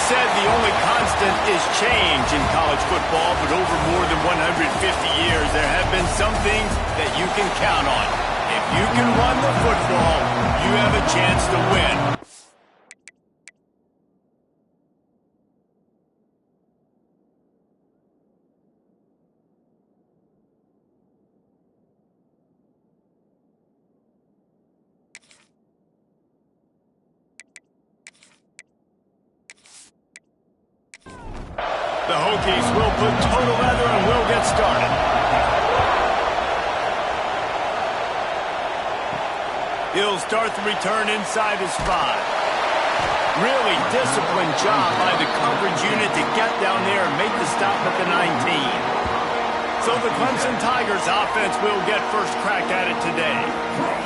said the only constant is change in college football, but over more than 150 years, there have been some things that you can count on. If you can run the football, you have a chance to win. The Hokies will put total leather and will get started. He'll start the return inside his 5. Really disciplined job by the coverage unit to get down there and make the stop at the 19. So the Clemson Tigers offense will get first crack at it today.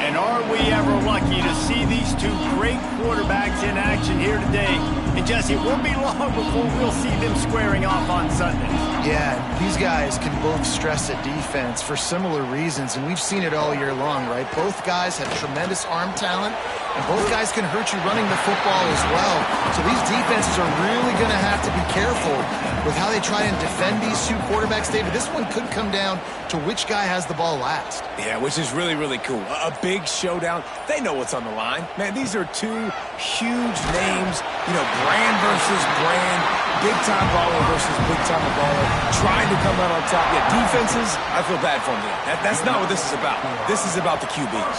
And are we ever lucky to see these two great quarterbacks in action here today? And Jesse, it won't be long before we'll see them squaring off on Sundays. Yeah, these guys can both stress a defense for similar reasons, and we've seen it all year long, right? Both guys have tremendous arm talent, and both guys can hurt you running the football as well. So these defenses are really going to have to be careful with how they try and defend these two quarterbacks. David, this one could come down to which guy has the ball last. Yeah, which is really, really cool. A big showdown. They know what's on the line. Man, these are two huge names. You know, brand versus brand. Big-time baller versus big-time baller. Trying to come out on top. Yeah, defenses, I feel bad for them. That's not what this is about. This is about the QBs.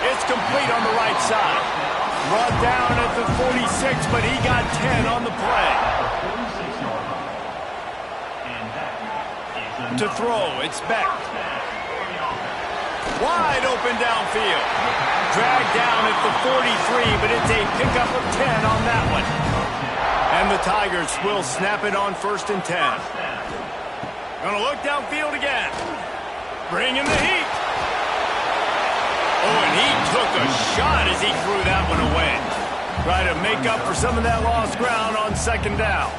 It's complete on the right side. Brought down at the 46, but he got 10 on the play. To throw, it's Beck. Wide open downfield. Dragged down at the 43, but it's a pickup of 10 on that one. And the Tigers will snap it on 1st and 10. Gonna look downfield again. Bringing the heat. Oh, and he took a shot as he threw that one away. Try to make up for some of that lost ground on 2nd down.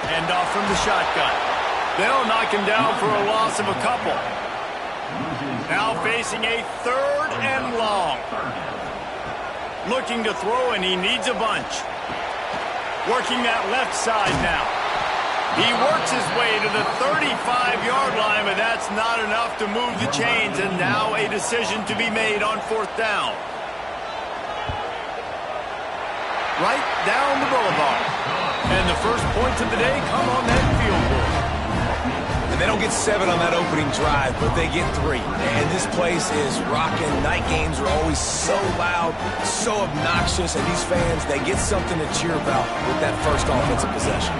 Hand off from the shotgun. They'll knock him down for a loss of a couple. Now facing a 3rd and long. Looking to throw, and he needs a bunch. Working that left side now. He works his way to the 35-yard line, but that's not enough to move the chains, and now a decision to be made on 4th down. Right down the boulevard. And the first points of the day come on that field goal. And they don't get 7 on that opening drive, but they get 3. And this place is rocking. Night games are always so loud, so obnoxious, and these fans, they get something to cheer about with that first offensive possession.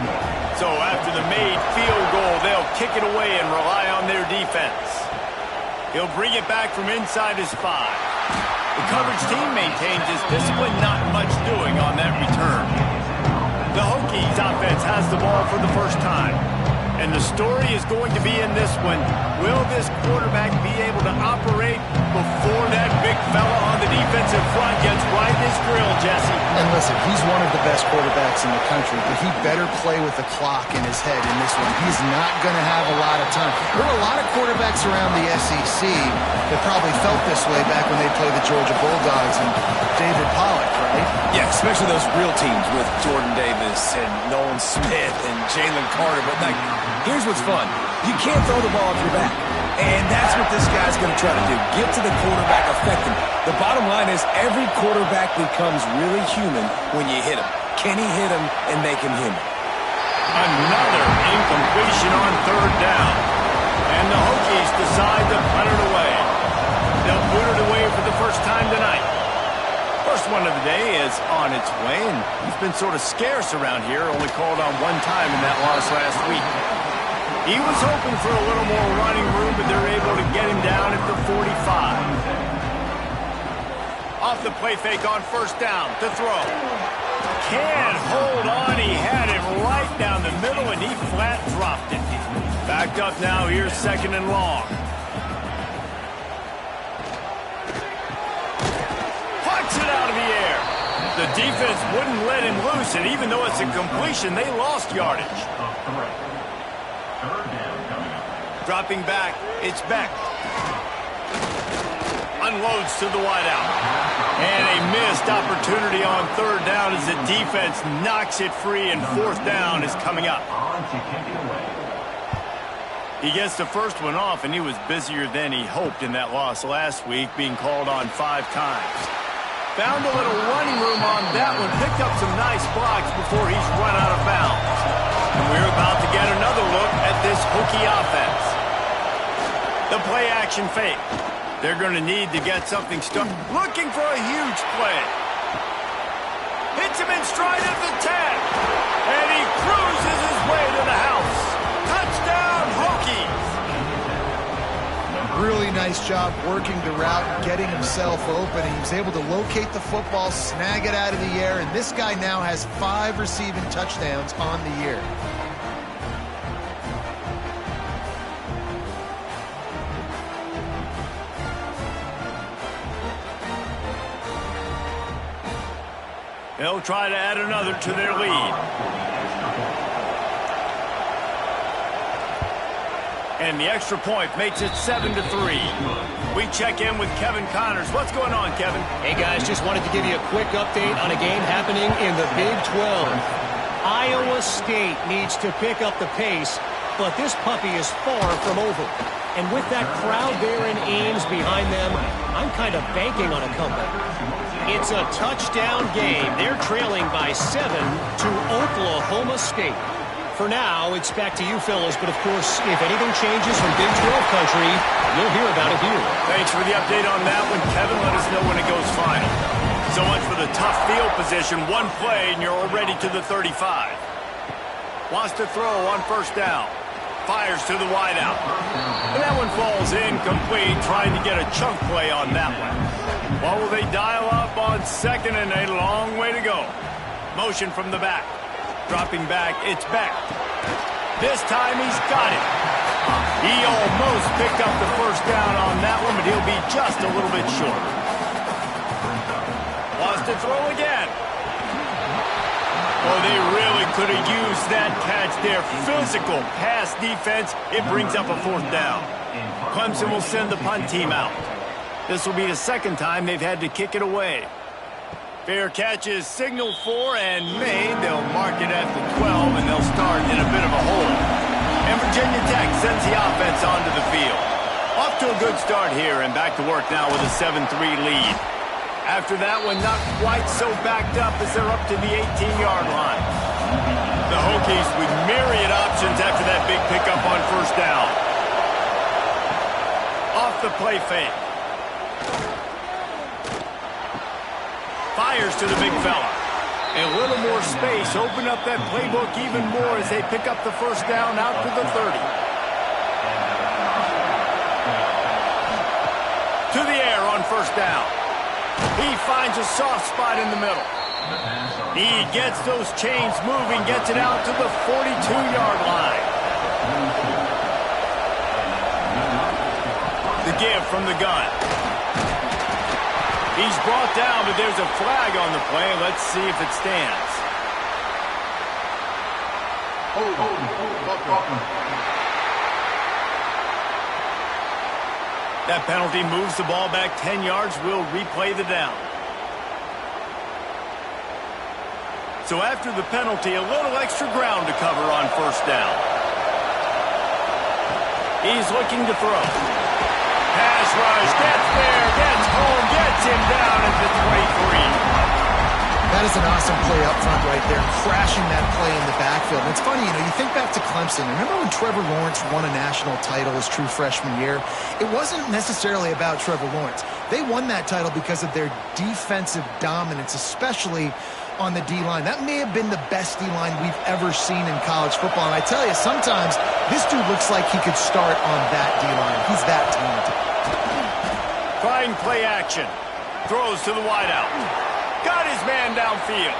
So after the made field goal, they'll kick it away and rely on their defense. He'll bring it back from inside his 5. The coverage team maintains his discipline, not much doing on that return. The Hokies offense has the ball for the first time. And the story is going to be in this one. Will this quarterback be able to operate before that big fella on the defensive front gets right in his grill, Jesse? And listen, he's one of the best quarterbacks in the country, but he better play with the clock in his head in this one. He's not going to have a lot of time. There are a lot of quarterbacks around the SEC that probably felt this way back when they played the Georgia Bulldogs and David Pollock, right? Yeah, especially those real teams with Jordan Davis and Nolan Smith and Jalen Carter. But like, here's what's fun. You can't throw the ball off your back. And that's what this guy's going to try to do. Get to the quarterback, affect him. The bottom line is every quarterback becomes really human when you hit him. Can he hit him and make him human? Another incompletion on 3rd down. And the Hokies decide to punt it away. They'll put it away for the first time tonight. First one of the day is on its way, and he's been sort of scarce around here, only called on 1 time in that loss last week. He was hoping for a little more running room, but they're able to get him down at the 45. Off the play fake on 1st down to throw. Can't hold on. He had it right down the middle, and he flat dropped it. Backed up now. Here's 2nd and long. Pucks it out of the air. The defense wouldn't let him loose, and even though it's a completion, they lost yardage. Dropping back, it's Beck. unloads to the wideout. And a missed opportunity on third down as the defense knocks it free, and fourth down is coming up. He gets the first one off, and he was busier than he hoped in that loss last week, being called on 5 times. Found a little running room on that one, picked up some nice blocks before he's run out of bounds. And we're about to get another look at this Hokie offense. The play action fake. They're going to need to get something started. Looking for a huge play. Hits him in stride at the 10. And he cruises his way to the house. Touchdown, Hokies! Really nice job working the route and getting himself open. He was able to locate the football, snag it out of the air, and this guy now has 5 receiving touchdowns on the year. They'll try to add another to their lead. And the extra point makes it 7-3. We check in with Kevin Connors. What's going on, Kevin? Hey, guys, just wanted to give you a quick update on a game happening in the Big 12. Iowa State needs to pick up the pace, but this puppy is far from over. And with that crowd there in Ames behind them, I'm kind of banking on a comeback. It's a touchdown game. They're trailing by 7 to Oklahoma State. For now, it's back to you fellas, but of course, if anything changes from Big 12 country, you'll hear about it here. Thanks for the update on that one, Kevin. Let us know when it goes final. So much for the tough field position. One play, and you're already to the 35. Wants to throw on first down. Fires to the wideout. And that one falls incomplete, trying to get a chunk play on that one. What will they dial up on second, and a long way to go? Motion from the back. Dropping back, it's Beck. This time he's got it. He almost picked up the first down on that one, but he'll be just a little bit short. Wants to throw again. Oh, they really could have used that catch there. Physical pass defense. It brings up a fourth down. Clemson will send the punt team out. This will be the second time they've had to kick it away. Fair catch is signaled for and made. They'll mark it at the 12, and they'll start in a bit of a hole. And Virginia Tech sends the offense onto the field. Off to a good start here, and back to work now with a 7-3 lead. After that one, not quite so backed up as they're up to the 18-yard line. The Hokies with myriad options after that big pickup on first down. Off the play fake. Fires to the big fella. A little more space. Open up that playbook even more as they pick up the first down out to the 30. To the air on first down. He finds a soft spot in the middle. He gets those chains moving, gets it out to the 42-yard line. The give from the gun. He's brought down, but there's a flag on the play. Let's see if it stands. That penalty moves the ball back 10 yards. We'll replay the down. So after the penalty, a little extra ground to cover on first down. He's looking to throw. Pass rush, gets there, gets home, gets him down at the 23. That is an awesome play up front right there, crashing that play in the backfield. And it's funny, you think back to Clemson. Remember when Trevor Lawrence won a national title his true freshman year? It wasn't necessarily about Trevor Lawrence. They won that title because of their defensive dominance, especially on the D-line. That may have been the best D-line we've ever seen in college football. And I tell you, sometimes this dude looks like he could start on that D-line. He's that talented. Trying play action. Throws to the wideout. Got his man downfield.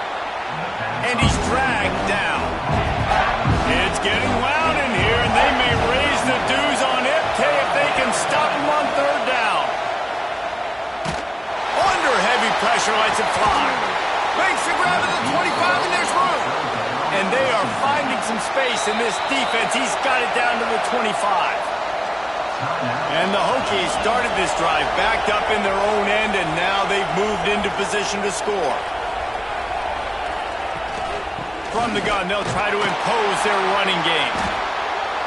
And he's dragged down. It's getting loud in here, and they may raise the dues on Ipke if they can stop him on third down. Under heavy pressure, lets it fly. Makes the grab at the 25, and there's room. And they are finding some space in this defense. He's got it down to the 25. And the Hokies started this drive backed up in their own end, and now they've moved into position to score. From the gun, they'll try to impose their running game.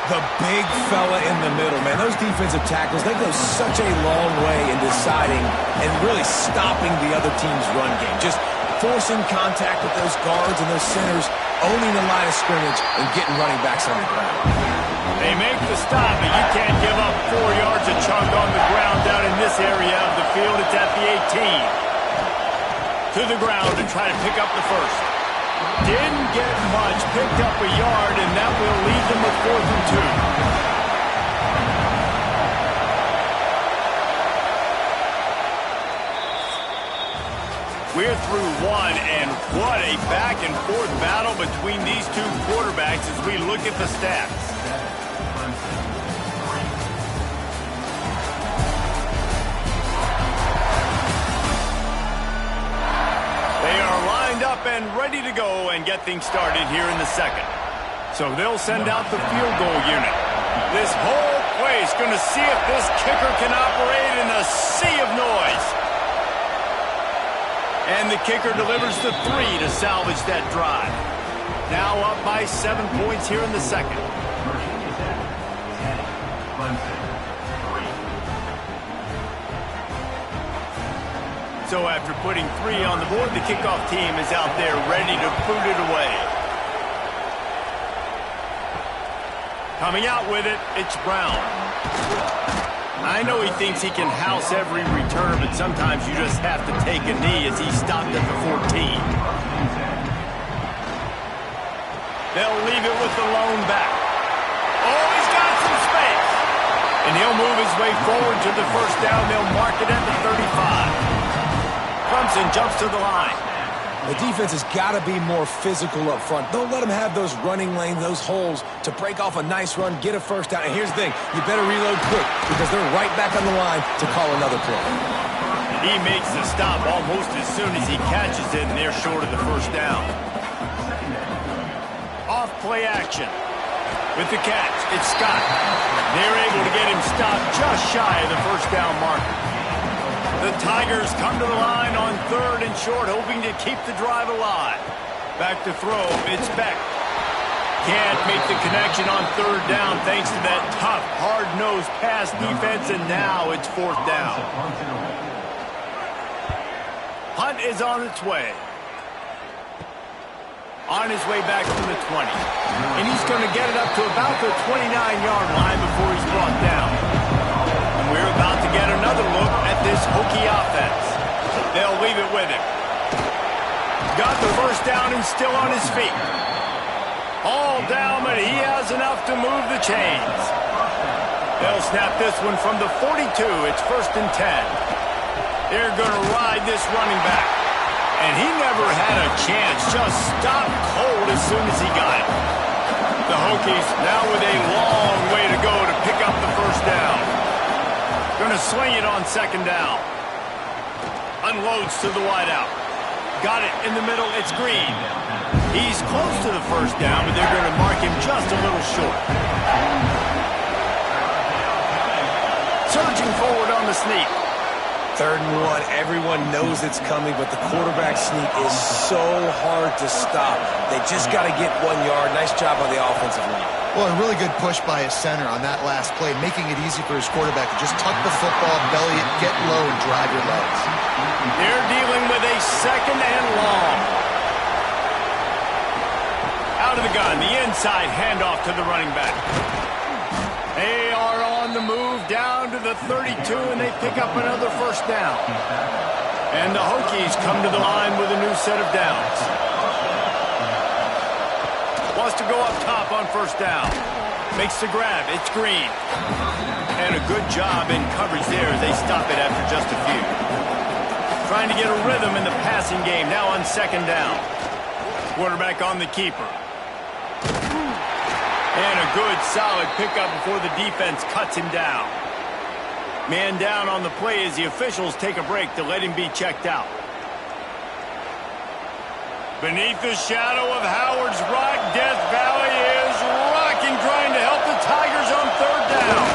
The big fella in the middle, man. Those defensive tackles, they go such a long way in deciding and really stopping the other team's run game. Just forcing contact with those guards and those centers, owning the line of scrimmage, and getting running backs on the ground. They make the stop, but you can't give up 4 yards a chunk on the ground down in this area of the field. It's at the 18. To the ground to try to pick up the first. Didn't get much, picked up a yard, and that will leave them with 4th and 2. We're through one, and what a back-and-forth battle between these two quarterbacks as we look at the stats. They are lined up and ready to go and get things started here in the second. So they'll send out the field goal unit. This whole place going to see if this kicker can operate in a sea of noise. And the kicker delivers the 3 to salvage that drive. Now up by 7 points here in the second. So after putting 3 on the board, the kickoff team is out there ready to boot it away. Coming out with it, it's Brown. I know he thinks he can house every return, but sometimes you just have to take a knee as he stopped at the 14. They'll leave it with the lone back. Oh, he's got some space. And he'll move his way forward to the first down. They'll mark it at the 35. Clemson jumps to the line. The defense has got to be more physical up front. Don't let them have those running lanes, those holes to break off a nice run, get a first down. And here's the thing, you better reload quick because they're right back on the line to call another play. He makes the stop almost as soon as he catches it, and they're short of the first down. Off play action. With the catch, it's Scott. They're able to get him stopped just shy of the first down marker. The Tigers come to the line on 3rd and short, hoping to keep the drive alive. Back to throw, it's Beck. Can't make the connection on 3rd down thanks to that tough, hard-nosed pass defense, and now it's 4th down. Hunt is on its way. On his way back from the 20. And he's going to get it up to about the 29-yard line before he's brought down. We're about to get another look at this Hokie offense. They'll leave it with him. Got the first down and still on his feet. All down, but he has enough to move the chains. They'll snap this one from the 42. It's 1st and 10. They're going to ride this running back. And he never had a chance. Just stopped cold as soon as he got it. The Hokies now with a long way to go to pick up the first down. Going to swing it on 2nd down. Unloads to the wideout. Got it in the middle. It's Green. He's close to the first down, but they're going to mark him just a little short. Surging forward on the sneak. 3rd and 1. Everyone knows it's coming, but the quarterback sneak is so hard to stop. They just got to get 1 yard. Nice job on the offensive line. Well, a really good push by his center on that last play, making it easy for his quarterback to just tuck the football, belly it, get low, and drive your legs. They're dealing with a 2nd and long. Out of the gun, the inside handoff to the running back. They are on the move down to the 32, and they pick up another first down. And the Hokies come to the line with a new set of downs. Wants to go up top on first down. Makes the grab. It's Green. And a good job in coverage there as they stop it after just a few. Trying to get a rhythm in the passing game. Now on 2nd down. Quarterback on the keeper. And a good, solid pickup before the defense cuts him down. Man down on the play as the officials take a break to let him be checked out. Beneath the shadow of Howard's Rock, Death Valley is rocking, trying to help the Tigers on 3rd down.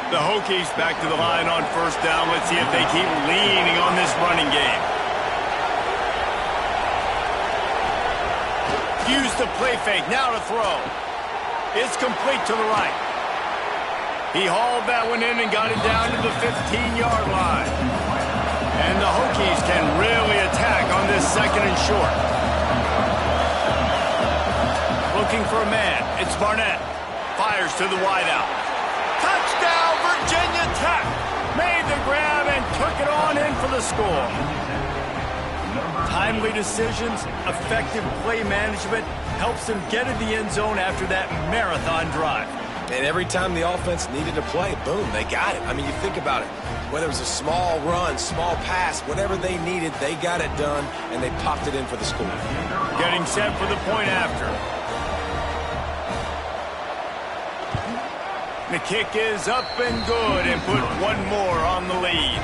The Hokies back to the line on first down. Let's see if they keep leaning on this running game. Use the play fake. Now to throw. It's complete to the right. He hauled that one in and got it down to the 15-yard line. And the Hokies can really attack on this second and short. Looking for a man. It's Barnett. Fires to the wideout. Touchdown, Virginia Tech. Made the grab and took it on in for the score. Timely decisions, effective play management helps them get in the end zone after that marathon drive. And every time the offense needed to play, boom, they got it. I mean, you think about it. Whether it was a small run, small pass, whatever they needed, they got it done, and they popped it in for the score. Getting set for the point after. The kick is up and good and put one more on the lead.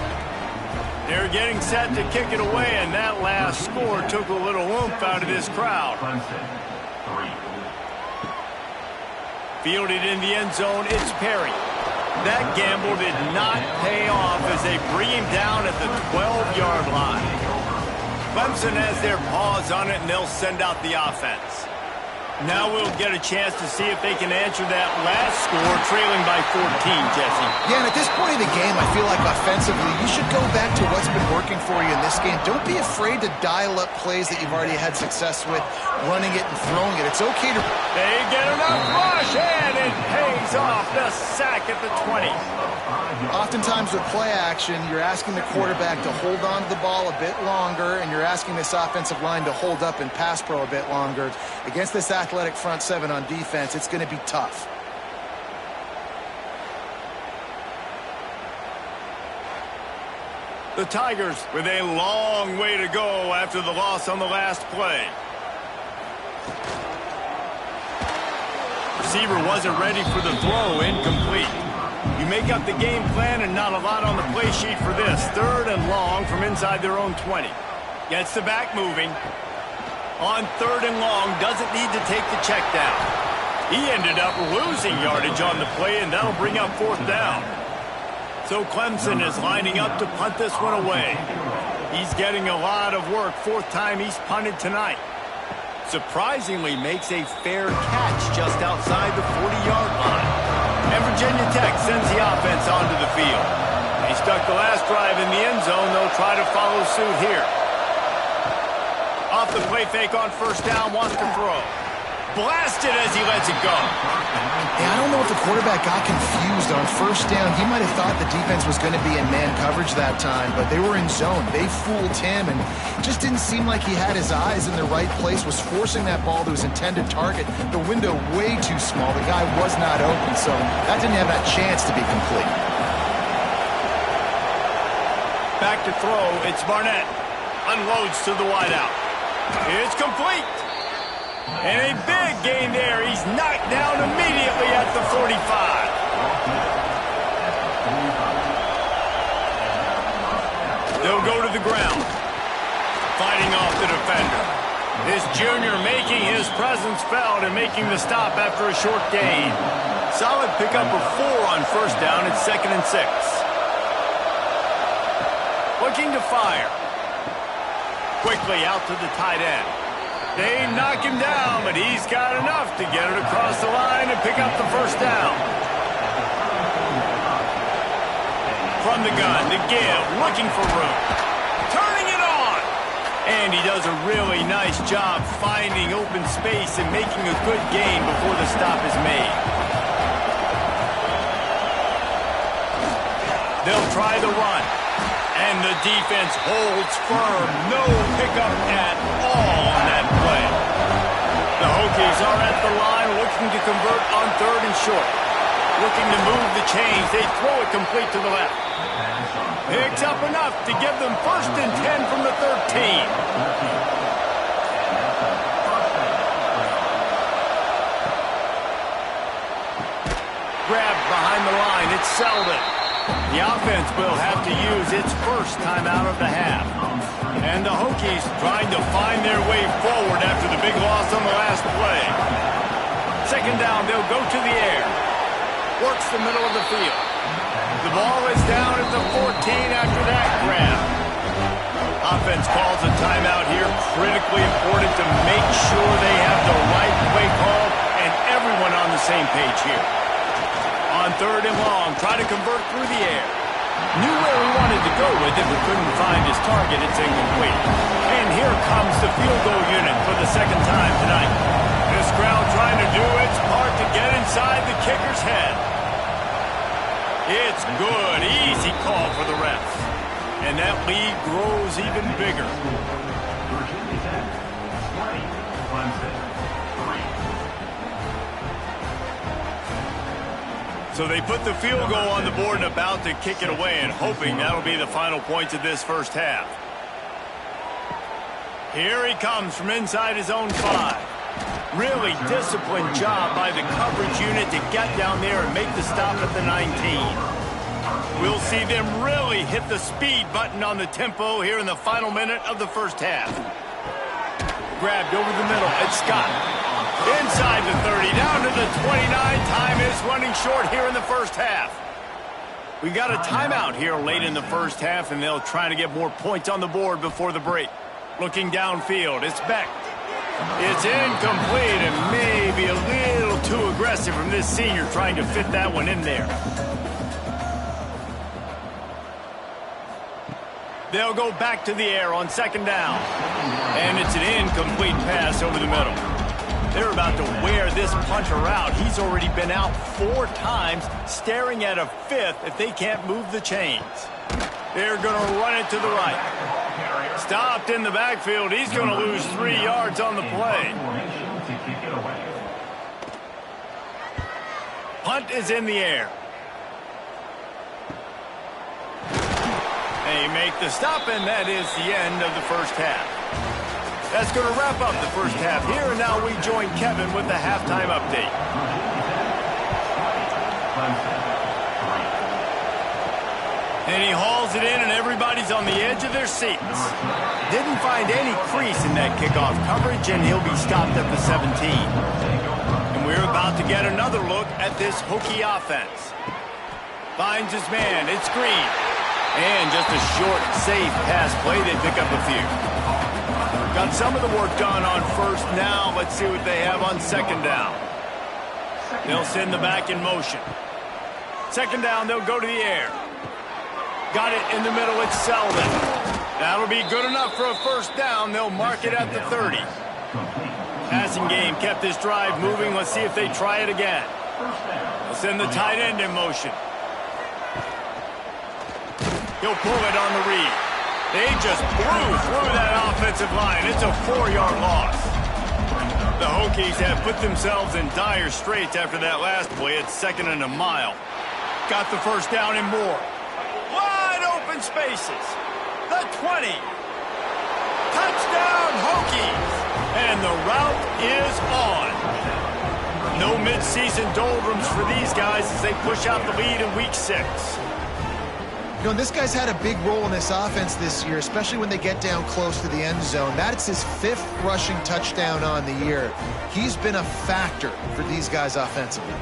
They're getting set to kick it away, and that last score took a little oomph out of this crowd. Fielded in the end zone, it's Perry. That gamble did not pay off as they bring him down at the 12-yard line. Clemson has their paws on it, and they'll send out the offense. Now we'll get a chance to see if they can answer that last score, trailing by 14, Jesse. Yeah, and at this point of the game, I feel like offensively, you should go back to what's been working for you in this game. Don't be afraid to dial up plays that you've already had success with, running it and throwing it. It's okay to... They get enough rush, and it pays off. The sack at the 20. Oftentimes with play action, you're asking the quarterback to hold on to the ball a bit longer, and you're asking this offensive line to hold up in pass pro a bit longer. Against this athletic front seven on defense, it's going to be tough. The Tigers with a long way to go after the loss on the last play. Receiver wasn't ready for the throw, incomplete. You make up the game plan and not a lot on the play sheet for this. Third and long from inside their own 20. Gets the back moving. On third and long, doesn't need to take the check down. He ended up losing yardage on the play, and that'll bring up fourth down. So Clemson is lining up to punt this one away. He's getting a lot of work. Fourth time he's punted tonight. Surprisingly makes a fair catch just outside the 40-yard line. And Virginia Tech sends the offense onto the field. They stuck the last drive in the end zone. They'll try to follow suit here. Off the play fake on first down, wants to throw. Blasted as he lets it go. Yeah, I don't know if the quarterback got confused on first down. He might have thought the defense was going to be in man coverage that time, but they were in zone. They fooled him, and it just didn't seem like he had his eyes in the right place, was forcing that ball to his intended target. The window way too small. The guy was not open, so that didn't have that chance to be complete. Back to throw, it's Barnett. Unloads to the wideout. It's complete. And a big gain there. He's knocked down immediately at the 45. They'll go to the ground. Fighting off the defender. This junior making his presence felt and making the stop after a short gain. Solid pickup of 4 on first down. It's 2nd and 6. Looking to fire. Quickly out to the tight end. They knock him down, but he's got enough to get it across the line and pick up the first down. From the gun to give, looking for room. Turning it on. And he does a really nice job finding open space and making a good gain before the stop is made. They'll try the run. And the defense holds firm. No pickup at all on that play. The Hokies are at the line looking to convert on 3rd and short. Looking to move the chains. They throw it complete to the left. Picks up enough to give them 1st and 10 from the 13. Grabbed behind the line. It's Selden. The offense will have to use its first timeout of the half. And the Hokies trying to find their way forward after the big loss on the last play. 2nd down, they'll go to the air. Works the middle of the field. The ball is down at the 14 after that grab. Offense calls a timeout here. Critically important to make sure they have the right play call and everyone on the same page here. On 3rd and long, try to convert through the air. Knew where he wanted to go with it, but couldn't find his target. It's incomplete. And here comes the field goal unit for the second time tonight. This crowd trying to do its part to get inside the kicker's head. It's good. Easy call for the refs. And that lead grows even bigger. So they put the field goal on the board and about to kick it away, and hoping that'll be the final points of this first half. Here he comes from inside his own 5. Really disciplined job by the coverage unit to get down there and make the stop at the 19. We'll see them really hit the speed button on the tempo here in the final minute of the first half. Grabbed over the middle, it's Scott. Inside the 30, down to the 29. Time is running short here in the first half. We got a timeout here late in the first half, and they'll try to get more points on the board before the break. Looking downfield, it's Beck. It's incomplete and maybe a little too aggressive from this senior trying to fit that one in there. They'll go back to the air on 2nd down. And it's an incomplete pass over the middle. They're about to wear this punter out. He's already been out 4 times, staring at a 5th if they can't move the chains. They're going to run it to the right. Stopped in the backfield. He's going to lose 3 yards on the play. Punt is in the air. They make the stop, and that is the end of the first half. That's going to wrap up the first half here, and now we join Kevin with the halftime update. And he hauls it in, and everybody's on the edge of their seats. Didn't find any crease in that kickoff coverage, and he'll be stopped at the 17. And we're about to get another look at this Hokie offense. Finds his man, it's Green. And just a short, safe pass play, they pick up a few. Got some of the work done on 1st. Now let's see what they have on 2nd down. They'll send the back in motion. 2nd down, they'll go to the air. Got it in the middle, it's Selden. That'll be good enough for a 1st down. They'll mark it at the 30. Passing game kept this drive moving. Let's see if they try it again. They'll send the tight end in motion. He'll pull it on the read. They just blew through that offensive line. It's a 4-yard loss. The Hokies have put themselves in dire straits after that last play. It's 2nd and a mile. Got the 1st down and more. Wide open spaces. The 20. Touchdown Hokies. And the route is on. No midseason doldrums for these guys as they push out the lead in week 6. You know, this guy's had a big role in this offense this year, especially when they get down close to the end zone. That's his 5th rushing touchdown on the year. He's been a factor for these guys offensively.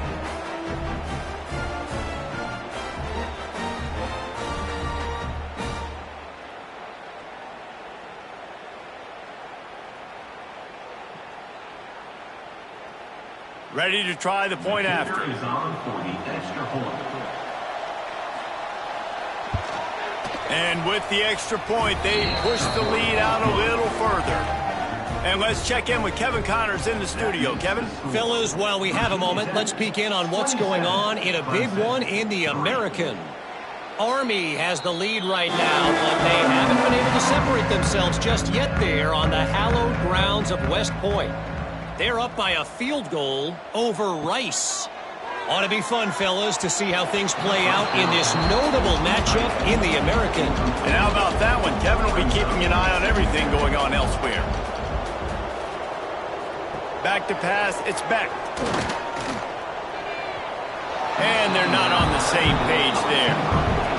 Ready to try the point after. And with the extra point, they push the lead out a little further. And let's check in with Kevin Connors in the studio. Kevin? Fellas, while we have a moment, let's peek in on what's going on in a big one in the American. Army has the lead right now, but they haven't been able to separate themselves just yet there on the hallowed grounds of West Point. They're up by a field goal over Rice. Ought to be fun, fellas, to see how things play out in this notable matchup in the American. And how about that one? Kevin will be keeping an eye on everything going on elsewhere. Back to pass, it's Beck. And they're not on the same page there.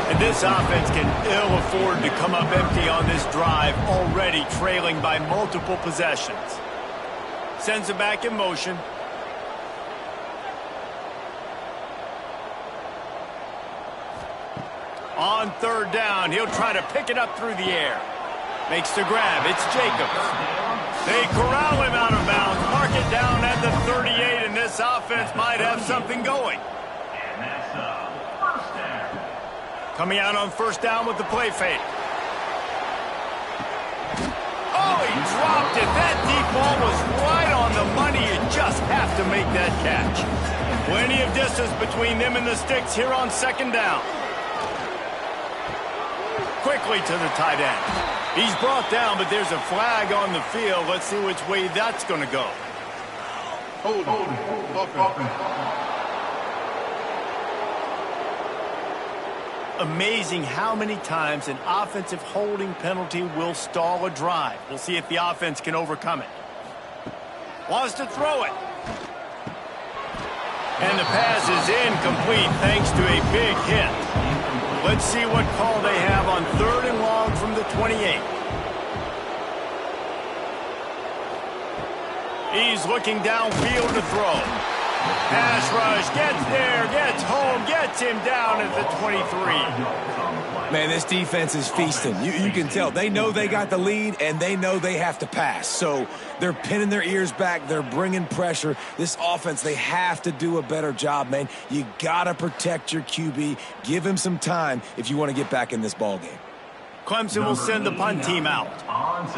And this offense can ill afford to come up empty on this drive, already trailing by multiple possessions. Sends it back in motion. On third down, he'll try to pick it up through the air. Makes the grab. It's Jacobs. They corral him out of bounds. Mark it down at the 38, and this offense might have something going. Coming out on first down with the play fake. Oh, he dropped it. That deep ball was right on the money. You just have to make that catch. Plenty of distance between them and the sticks here on second down. Quickly to the tight end. He's brought down, but there's a flag on the field. Let's see which way that's going to go. Hold. Amazing how many times an offensive holding penalty will stall a drive. We'll see if the offense can overcome it. Wants to throw it. And the pass is incomplete thanks to a big hit. Let's see what call they have on third and long from the 28. He's looking downfield to throw. Pass rush, gets there, gets home, gets him down at the 23. Man, this defense is feasting. You can tell. They know they got the lead, and they know they have to pass. So they're pinning their ears back. They're bringing pressure. This offense, they have to do a better job, man. You got to protect your QB. Give him some time if you want to get back in this ballgame. Clemson will send the punt team out.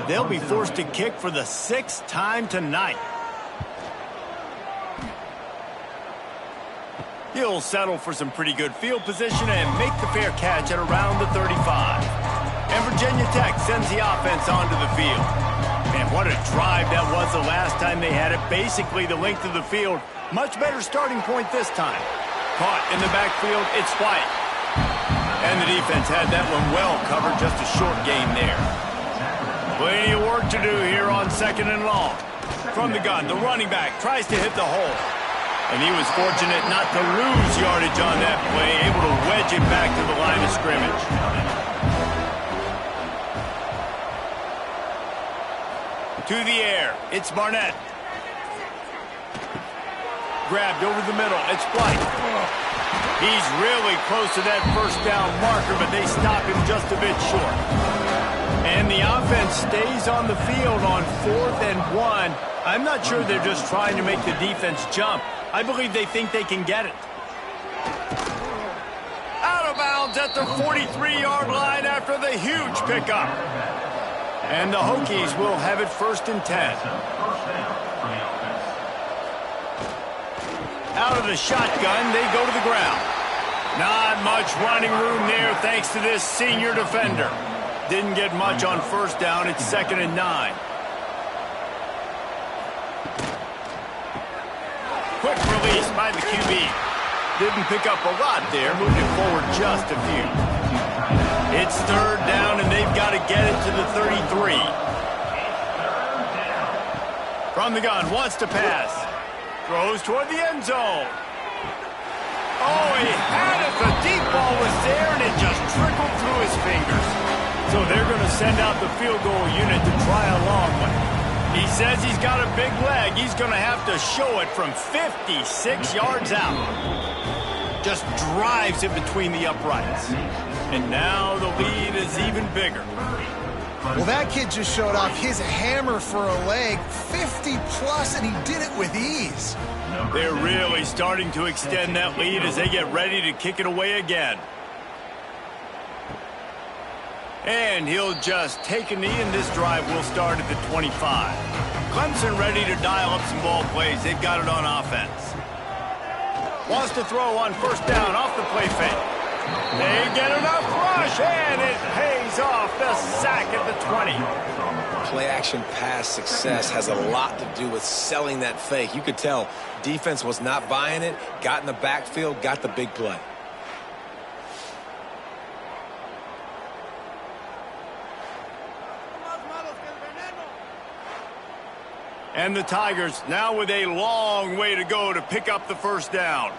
They'll be forced to kick for the 6th time tonight. He'll settle for some pretty good field position and make the fair catch at around the 35. And Virginia Tech sends the offense onto the field. Man, what a drive that was the last time they had it. Basically the length of the field. Much better starting point this time. Caught in the backfield, it's White. And the defense had that one well covered, just a short gain there. Plenty of work to do here on second and long. From the gun, the running back tries to hit the hole. And he was fortunate not to lose yardage on that play, able to wedge it back to the line of scrimmage. To the air, it's Barnett. Grabbed over the middle, it's White. He's really close to that first down marker, but they stop him just a bit short. And the offense stays on the field on 4th and 1. I'm not sure they're just trying to make the defense jump. I believe they think they can get it. Out of bounds at the 43-yard line after the huge pickup. And the Hokies will have it 1st and 10. Out of the shotgun, they go to the ground. Not much running room there thanks to this senior defender. Didn't get much on first down. It's 2nd and 9. Quick release by the QB. Didn't pick up a lot there, moved it forward just a few. It's 3rd down, and they've got to get it to the 33. From the gun, wants to pass. Throws toward the end zone. Oh, he had it. The deep ball was there, and it just trickled through his fingers. So they're going to send out the field goal unit to try a long one. He says he's got a big leg. He's going to have to show it from 56 yards out. Just drives it between the uprights. And now the lead is even bigger. Well, that kid just showed off his hammer for a leg, 50-plus, and he did it with ease. They're really starting to extend that lead as they get ready to kick it away again. And he'll just take a knee, and this drive will start at the 25. Clemson ready to dial up some ball plays. They've got it on offense. Wants to throw on first down off the play fake. They get enough rush, and it pays off. The sack at the 20. Play-action pass success has a lot to do with selling that fake. You could tell defense was not buying it, got in the backfield, got the big play. And the Tigers now with a long way to go to pick up the first down.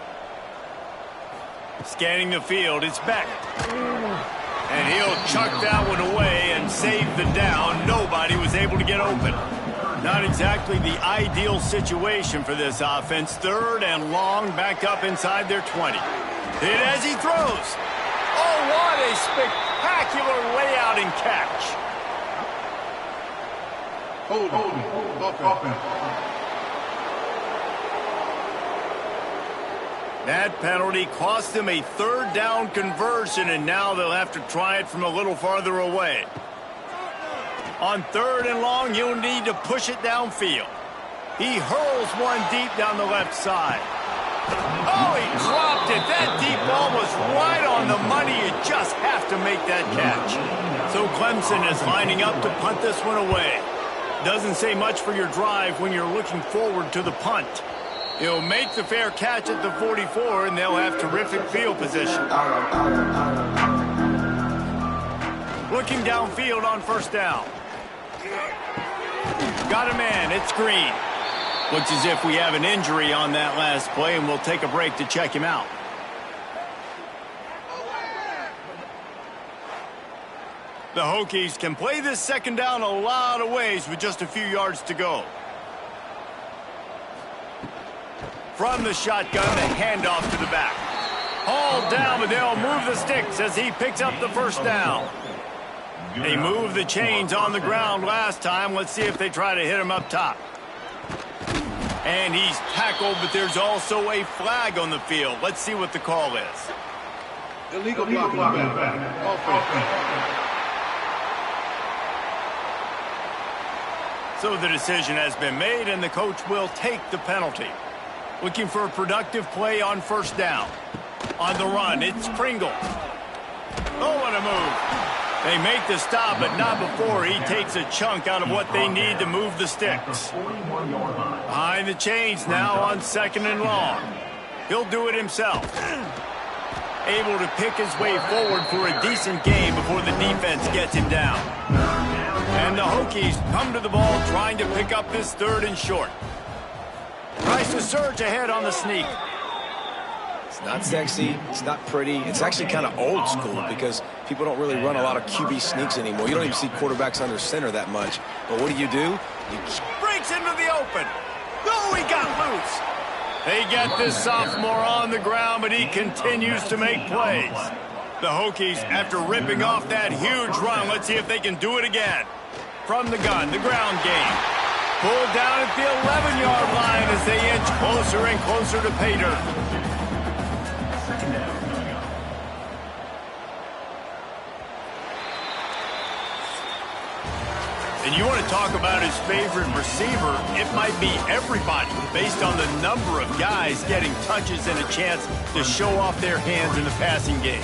Scanning the field, it's Beck. And he'll chuck that one away and save the down. Nobody was able to get open. Not exactly the ideal situation for this offense. 3rd and long, back up inside their 20. Hit as he throws. Oh, what a spectacular layout and catch. Holding. Offense. That penalty cost them a third down conversion, and now they'll have to try it from a little farther away. On 3rd and long, you'll need to push it downfield. He hurls one deep down the left side. Oh, he dropped it. That deep ball was right on the money. You just have to make that catch. So Clemson is lining up to punt this one away. Doesn't say much for your drive when you're looking forward to the punt. He'll make the fair catch at the 44, and they'll have terrific field position. Looking downfield on 1st down. Got a man. It's Green. Looks as if we have an injury on that last play, and we'll take a break to check him out. The Hokies can play this 2nd down a lot of ways with just a few yards to go. From the shotgun, the handoff to the back. Hauled down, but they'll move the sticks as he picks up the 1st down. They moved the chains on the ground last time. Let's see if they try to hit him up top. And he's tackled, but there's also a flag on the field. Let's see what the call is. Illegal blocking. Offense. So the decision has been made, and the coach will take the penalty. Looking for a productive play on 1st down. On the run, it's Pringle. Oh, what a move. They make the stop, but not before he takes a chunk out of what they need to move the sticks. Behind the chains now on 2nd and long. He'll do it himself. Able to pick his way forward for a decent game before the defense gets him down. And the Hokies come to the ball trying to pick up this 3rd and short. Tries to surge ahead on the sneak. It's not sexy. It's not pretty. It's actually kind of old school because people don't really run a lot of QB sneaks anymore. You don't even see quarterbacks under center that much. But what do? You breaks into the open. Oh, he got loose. They get this sophomore on the ground, but he continues to make plays. The Hokies, after ripping off that huge run, let's see if they can do it again. From the gun, the ground game. Pulled down at the 11-yard line as they inch closer and closer to pay dirt. And you want to talk about his favorite receiver, it might be everybody based on the number of guys getting touches and a chance to show off their hands in the passing game.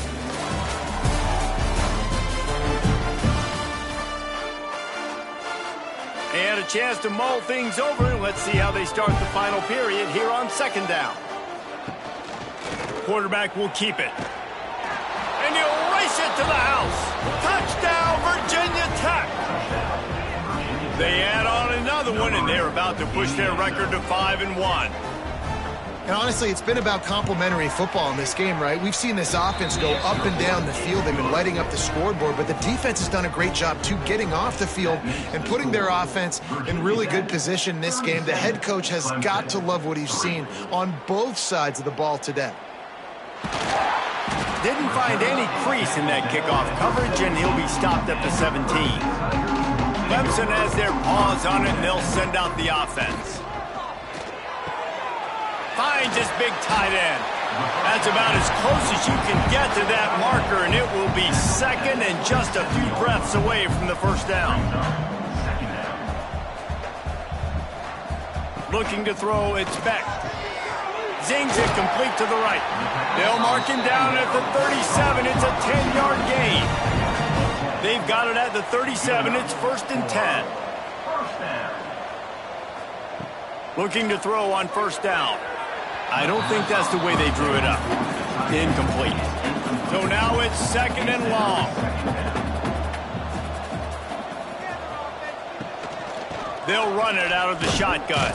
And a chance to mull things over. Let's see how they start the final period here on 2nd down. Quarterback will keep it. And he'll race it to the house. Touchdown, Virginia Tech. They add on another one, and they're about to push their record to 5-1. And honestly, it's been about complementary football in this game, right? We've seen this offense go up and down the field. They've been lighting up the scoreboard, but the defense has done a great job, too, getting off the field and putting their offense in really good position in this game. The head coach has got to love what he's seen on both sides of the ball today. Didn't find any crease in that kickoff coverage, and he'll be stopped at the 17. Clemson has their paws on it, and they'll send out the offense. Finds his big tight end. That's about as close as you can get to that marker, and it will be 2nd and just a few breaths away from the 1st down. Looking to throw, it's Beck. Zings it complete to the right. They'll mark him down at the 37. It's a 10-yard gain. They've got it at the 37. It's 1st and 10. Looking to throw on 1st down. I don't think that's the way they drew it up. Incomplete. So now it's 2nd and long. They'll run it out of the shotgun.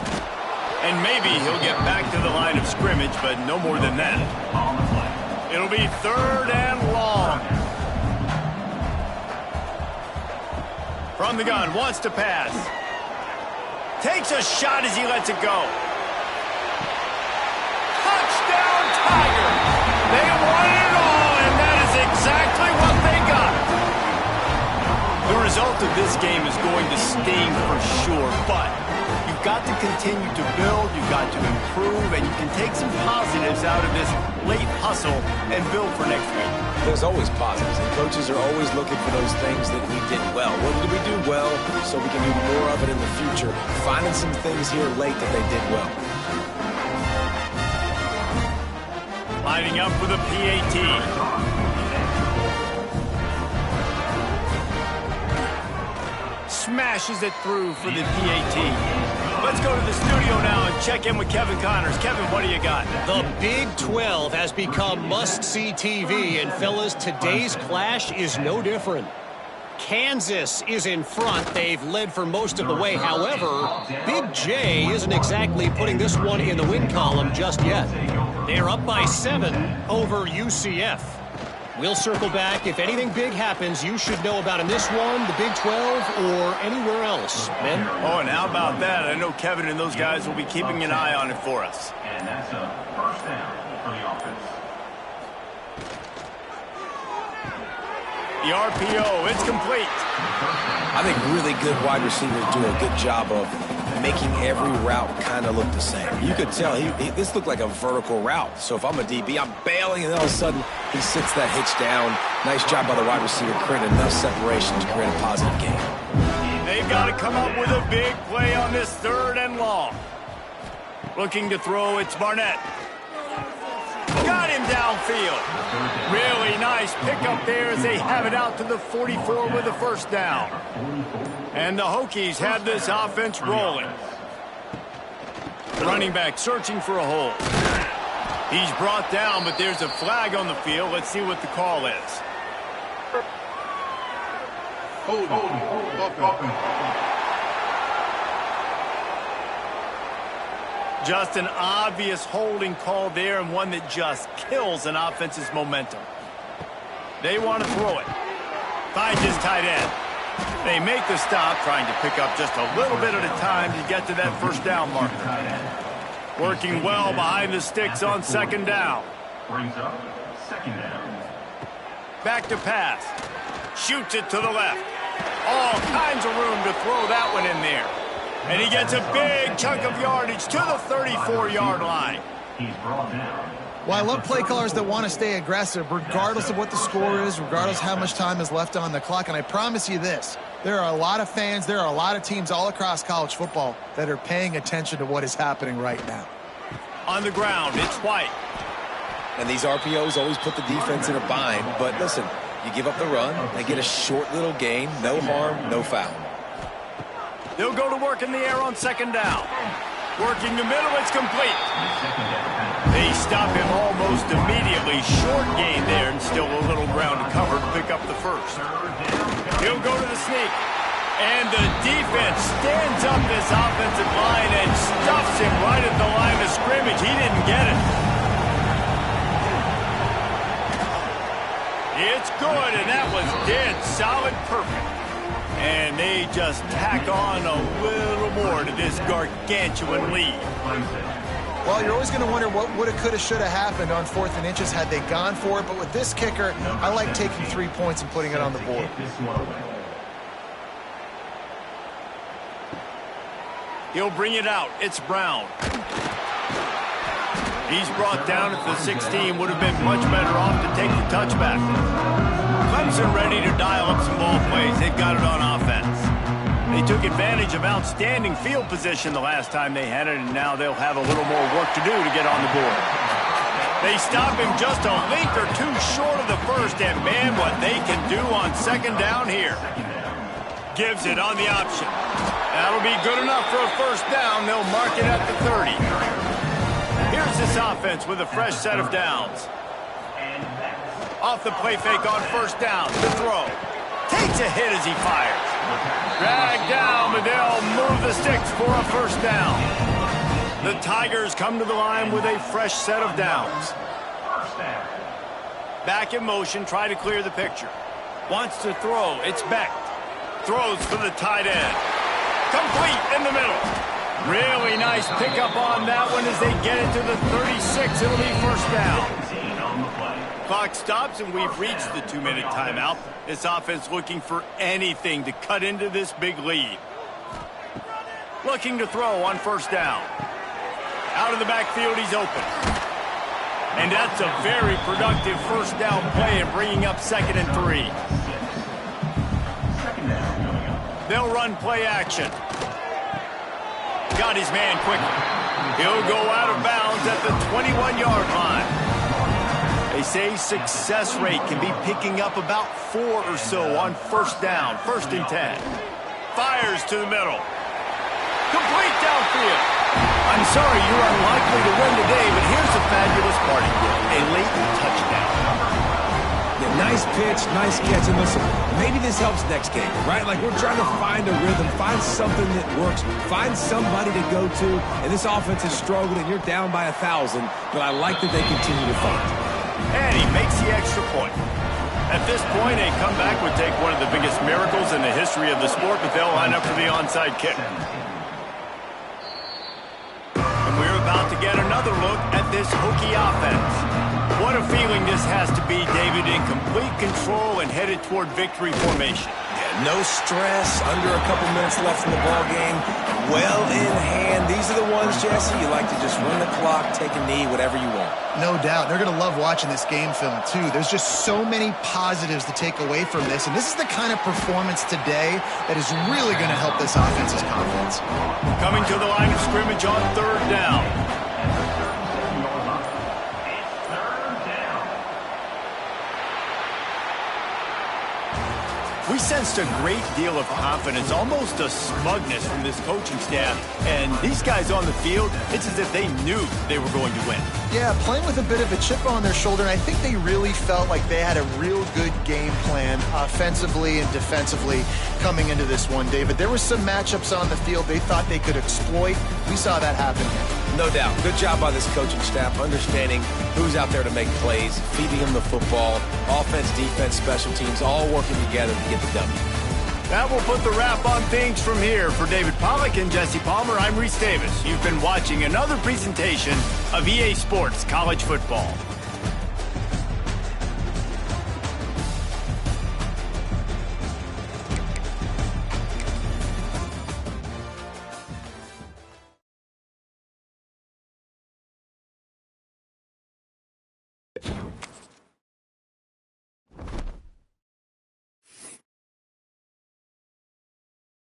And maybe he'll get back to the line of scrimmage, but no more than that. It'll be 3rd and long. From the gun, wants to pass. Takes a shot as he lets it go. Touchdown, Tigers! They won it all, and that is exactly result of this game is going to sting for sure, but you've got to continue to build, you've got to improve, and you can take some positives out of this late hustle and build for next week. There's always positives, and coaches are always looking for those things that we did well. What did we do well so we can do more of it in the future? Finding some things here late that they did well. Lining up for the PAT. Smashes it through for the PAT. Let's go to the studio now and check in with Kevin Connors. Kevin, what do you got? The Big 12 has become must-see TV, and fellas, today's clash is no different. Kansas is in front. They've led for most of the way. However, Big J isn't exactly putting this one in the win column just yet. They're up by 7 over UCF. We'll circle back. If anything big happens, you should know about in this one, the Big 12, or anywhere else. Ben? Oh, and how about that? I know Kevin and those guys will be keeping an eye on it for us. And that's a first down for the offense. The RPO, it's complete. I think really good wide receivers do a good job of making every route kind of look the same. You could tell this looked like a vertical route. So if I'm a DB, I'm bailing, and all of a sudden he sits that hitch down. Nice job by the wide receiver, creating enough separation to create a positive gain. They've got to come up with a big play on this 3rd and long. Looking to throw, it's Barnett. Got him downfield. Really nice pickup there as they have it out to the 44 with a first down. And the Hokies have this offense rolling. Running back searching for a hole. He's brought down, but there's a flag on the field. Let's see what the call is. Just an obvious holding call there, and one that just kills an offense's momentum. They want to throw it. Finds his tight end. They make the stop, trying to pick up just a little bit at a time to get to that first down marker. Working well behind the sticks on 2nd down. Brings up 2nd down. Back to pass. Shoots it to the left. All kinds of room to throw that one in there. And he gets a big chunk of yardage to the 34-yard line. He's brought down. Well, I love play callers that want to stay aggressive regardless of what the score is, regardless how much time is left on the clock. And I promise you this, there are a lot of fans, there are a lot of teams all across college football that are paying attention to what is happening right now. On the ground, it's White. And these RPOs always put the defense in a bind. But listen, you give up the run, they get a short little gain, no harm, no foul. They'll go to work in the air on 2nd down. Working the middle, it's complete. They stop him almost immediately. Short gain there, and still a little ground to cover to pick up the first. He'll go to the sneak. And the defense stands up this offensive line and stuffs him right at the line of scrimmage. He didn't get it. It's good, and that was dead solid perfect. And they just tack on a little more to this gargantuan lead. Well, you're always going to wonder what woulda, coulda, shoulda happened on 4th and inches had they gone for it. But with this kicker, I like taking 3 points and putting it on the board. He'll bring it out. It's Brown. He's brought down at the 16. Would have been much better off to take the touchback. Clemson ready to dial up some ball plays. They've got it on offense. They took advantage of outstanding field position the last time they had it, and now they'll have a little more work to do to get on the board. They stop him just a length or two short of the first, and man, what they can do on 2nd down here. Gives it on the option. That'll be good enough for a first down. They'll mark it at the 30. Here's this offense with a fresh set of downs. Off the play fake on 1st down. The throw. Takes a hit as he fires. Dragged down, but they'll move the sticks for a first down. The Tigers come to the line with a fresh set of downs. Back in motion, try to clear the picture. Wants to throw. It's Beck. Throws for the tight end. Complete in the middle. Really nice pickup on that one as they get it to the 36. It'll be first down. Clock stops, and we've reached the 2-minute timeout. This offense looking for anything to cut into this big lead. Looking to throw on first down. Out of the backfield, he's open. And that's a very productive first down play and bringing up 2nd and 3. They'll run play action. Got his man quickly. He'll go out of bounds at the 21-yard line. They say success rate can be picking up about 4 or so on first down, 1st and 10. Fires to the middle. Complete downfield. I'm sorry you're unlikely to win today, but here's a fabulous party gift, a late touchdown. Yeah, nice pitch, nice catch. And listen, maybe this helps next game, right? Like we're trying to find a rhythm, find something that works, find somebody to go to. And this offense is struggling, and you're down by 1,000, but I like that they continue to find. And he makes the extra point. At this point, a comeback would take one of the biggest miracles in the history of the sport, but they'll line up for the onside kick. And we're about to get another look at this Hokie offense. What a feeling this has to be, David, in complete control and headed toward victory formation. Yeah, no stress, under a couple minutes left in the ball game. Well in hand. These are the ones, Jesse, you like to just run the clock, take a knee, whatever you want. No doubt. They're going to love watching this game film, too. There's just so many positives to take away from this, and this is the kind of performance today that is really going to help this offense's confidence. Coming to the line of scrimmage on 3rd down. We sensed a great deal of confidence, almost a smugness from this coaching staff. And these guys on the field, it's as if they knew they were going to win. Yeah, playing with a bit of a chip on their shoulder, and I think they really felt like they had a real good game plan offensively and defensively coming into this one, David. There were some matchups on the field they thought they could exploit. We saw that happen here. No doubt. Good job by this coaching staff, understanding who's out there to make plays, feeding them the football, offense, defense, special teams, all working together to get the W. That will put the wrap on things from here. For David Pollack and Jesse Palmer, I'm Reese Davis. You've been watching another presentation of EA Sports College Football.